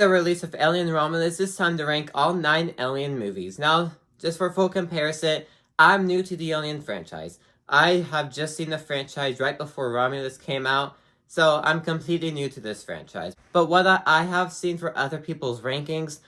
the release of Alien Romulus, it's time to rank all 9 Alien movies. Now, just for full comparison, I'm new to the Alien franchise. I have just seen the franchise right before Romulus came out, so I'm completely new to this franchise. But what I have seen for other people's rankings,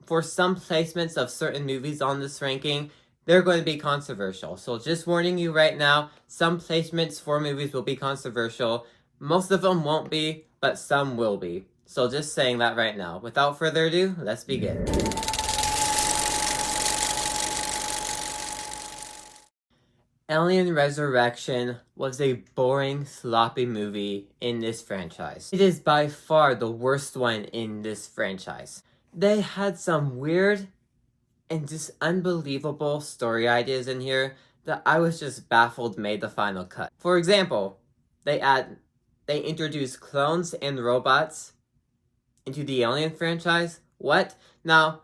for some placements of certain movies on this ranking, they're going to be controversial. So just warning you right now, some placements for movies will be controversial. Most of them won't be, but some will be. So just saying that right now. Without further ado, let's begin. Alien Resurrection was a boring, sloppy movie in this franchise. It is by far the worst one in this franchise. They had some weird and just unbelievable story ideas in here that I was just baffled made the final cut. For example, they introduced clones and robots into the Alien franchise. What? Now,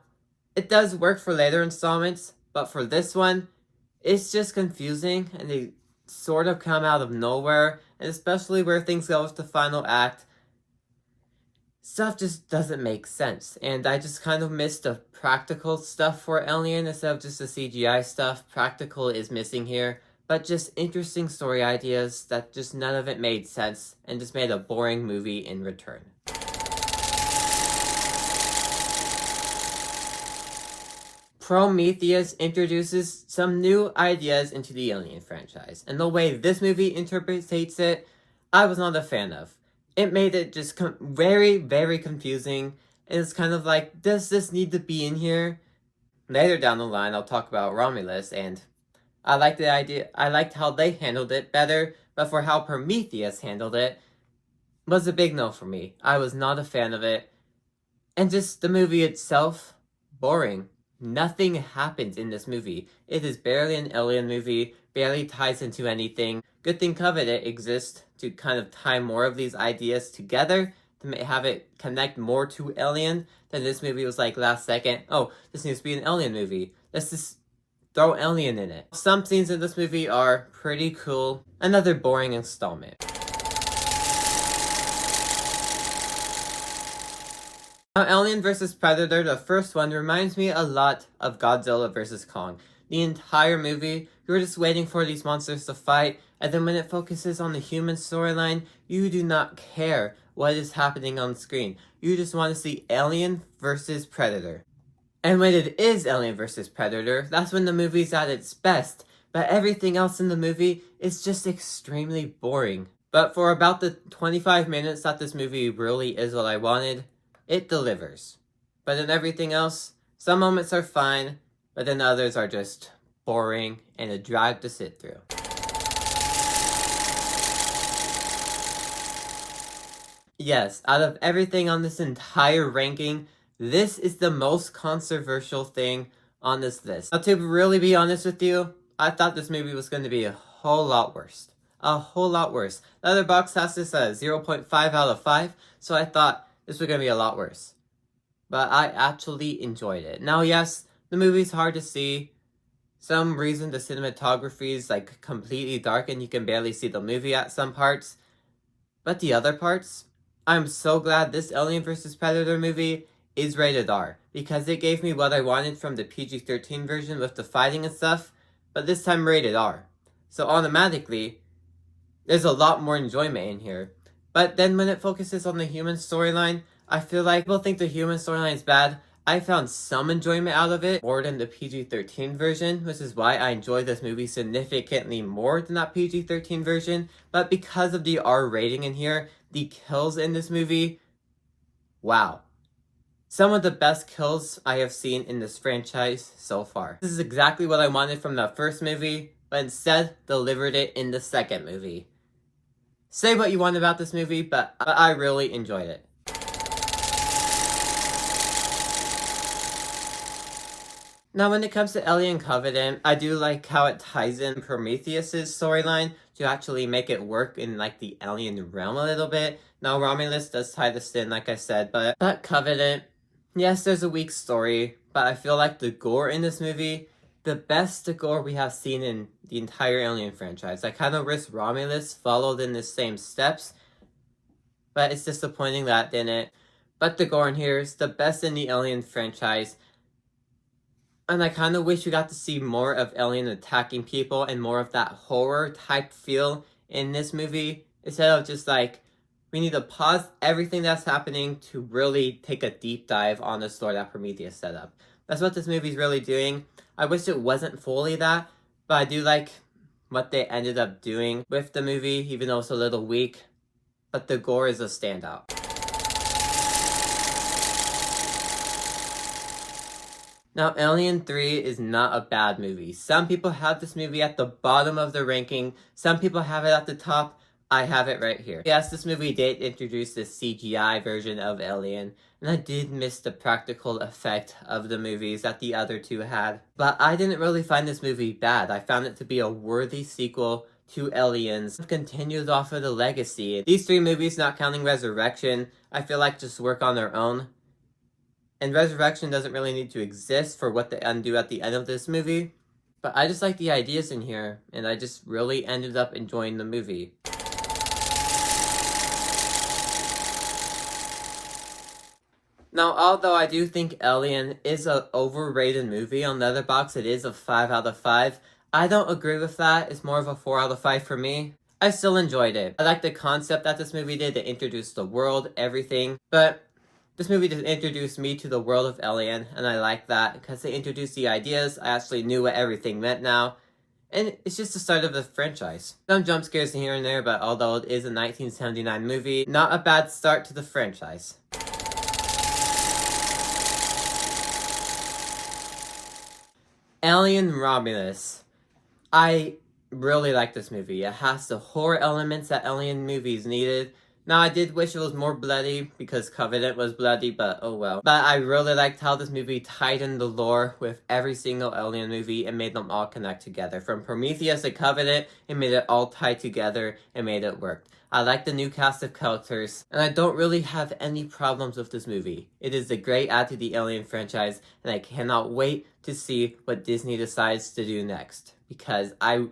it does work for later installments, but for this one, it's just confusing, and they sort of come out of nowhere, and especially where things go with the final act, stuff just doesn't make sense. And I just kind of missed the practical stuff for Alien instead of just the CGI stuff. Practical is missing here, but just interesting story ideas that just none of it made sense, and just made a boring movie in return. Prometheus introduces some new ideas into the Alien franchise, and the way this movie interprets it, I was not a fan of. It made it just very, very confusing, and it's kind of like, does this need to be in here? Later down the line, I'll talk about Romulus, and I liked the idea. I liked how they handled it better, but for how Prometheus handled it, was a big no for me. I was not a fan of it, and just the movie itself, boring. Nothing happens in this movie. It is barely an Alien movie, barely ties into anything. Good thing Covenant exists to kind of tie more of these ideas together, to have it connect more to Alien, than this movie was like last second, oh, this needs to be an Alien movie. Let's just throw Alien in it. Some scenes in this movie are pretty cool. Another boring installment. Now, Alien vs. Predator, the first one, reminds me a lot of Godzilla vs. Kong. The entire movie, you're just waiting for these monsters to fight, and then when it focuses on the human storyline, you do not care what is happening on screen. You just want to see Alien vs. Predator. And when it is Alien vs. Predator, that's when the movie's at its best, but everything else in the movie is just extremely boring. But for about the 25 minutes that this movie really is what I wanted, it delivers. But in everything else, some moments are fine, but then others are just boring and a drag to sit through. Yes, out of everything on this entire ranking, this is the most controversial thing on this list. Now, to really be honest with you, I thought this movie was going to be a whole lot worse. A whole lot worse. Letterboxd has this 0.5 out of 5, so I thought this was going to be a lot worse. But I actually enjoyed it. Now, yes, the movie's hard to see. Some reason the cinematography is like completely dark and you can barely see the movie at some parts. But the other parts, I'm so glad this Alien vs. Predator movie is rated R, because it gave me what I wanted from the PG-13 version with the fighting and stuff, but this time rated R. So automatically, there's a lot more enjoyment in here. But then when it focuses on the human storyline, I feel like people think the human storyline is bad. I found some enjoyment out of it, more than the PG-13 version, which is why I enjoyed this movie significantly more than that PG-13 version. But because of the R rating in here, the kills in this movie, wow. Some of the best kills I have seen in this franchise so far. This is exactly what I wanted from the first movie, but instead delivered it in the second movie. Say what you want about this movie, but I really enjoyed it. Now, when it comes to Alien Covenant, I do like how it ties in Prometheus' storyline to actually make it work in like the alien realm a little bit. Now, Romulus does tie this in, like I said, but Covenant, yes, there's a weak story, but I feel like the gore in this movie, the best gore we have seen in the entire Alien franchise. I kind of wish Romulus followed in the same steps, but it's disappointing that didn't. But the gore in here is the best in the Alien franchise. And I kind of wish we got to see more of Alien attacking people and more of that horror type feel in this movie. Instead of just like, we need to pause everything that's happening to really take a deep dive on the story that Prometheus set up. That's what this movie's really doing. I wish it wasn't fully that, but I do like what they ended up doing with the movie, even though it's a little weak. But the gore is a standout. Now, Alien 3 is not a bad movie. Some people have this movie at the bottom of the ranking. Some people have it at the top. I have it right here. Yes, this movie did introduce the CGI version of Alien, and I did miss the practical effect of the movies that the other two had. But I didn't really find this movie bad. I found it to be a worthy sequel to Aliens. It continued off of the legacy. These three movies, not counting Resurrection, I feel like just work on their own. And Resurrection doesn't really need to exist for what they undo at the end of this movie. But I just like the ideas in here, and I just really ended up enjoying the movie. Now, although I do think Alien is an overrated movie on Letterboxd, it is a 5 out of 5. I don't agree with that. It's more of a 4 out of 5 for me. I still enjoyed it. I like the concept that this movie did. It introduced the world, everything. But this movie just introduced me to the world of Alien, and I like that because they introduced the ideas. I actually knew what everything meant now. And it's just the start of the franchise. Some jump scares here and there, but although it is a 1979 movie, not a bad start to the franchise. Alien Romulus. I really like this movie. It has the horror elements that Alien movies needed. Now, I did wish it was more bloody because Covenant was bloody, but oh well. But I really liked how this movie tied in the lore with every single Alien movie and made them all connect together. From Prometheus to Covenant, it made it all tie together and made it work. I like the new cast of characters, and I don't really have any problems with this movie. It is a great add to the Alien franchise, and I cannot wait to see what Disney decides to do next. Because I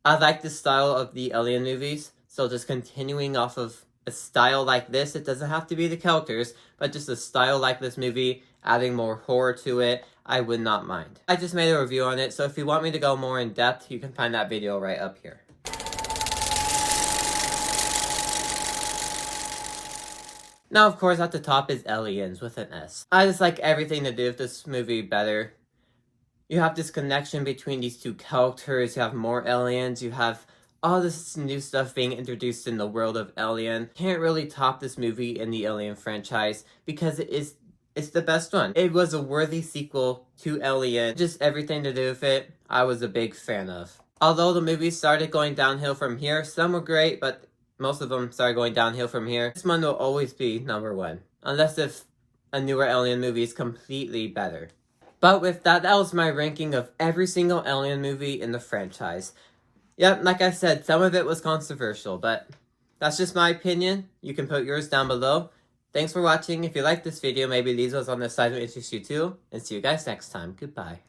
like the style of the Alien movies, so just continuing off of a style like this, it doesn't have to be the characters, but just a style like this movie, adding more horror to it, I would not mind. I just made a review on it, so if you want me to go more in depth, you can find that video right up here. Now, of course, at the top is Aliens with an S. I just like everything to do with this movie better. You have this connection between these two characters, you have more aliens, you have all this new stuff being introduced in the world of Alien. Can't really top this movie in the Alien franchise because it's the best one. It was a worthy sequel to Alien. Just everything to do with it, I was a big fan of. Although the movie started going downhill from here, some were great, but most of them started going downhill from here. This one will always be number one. Unless if a newer Alien movie is completely better. But with that, that was my ranking of every single Alien movie in the franchise. Yep, like I said, some of it was controversial, but that's just my opinion. You can put yours down below. Thanks for watching. If you liked this video, maybe these ones on the side will interest you too. And see you guys next time. Goodbye.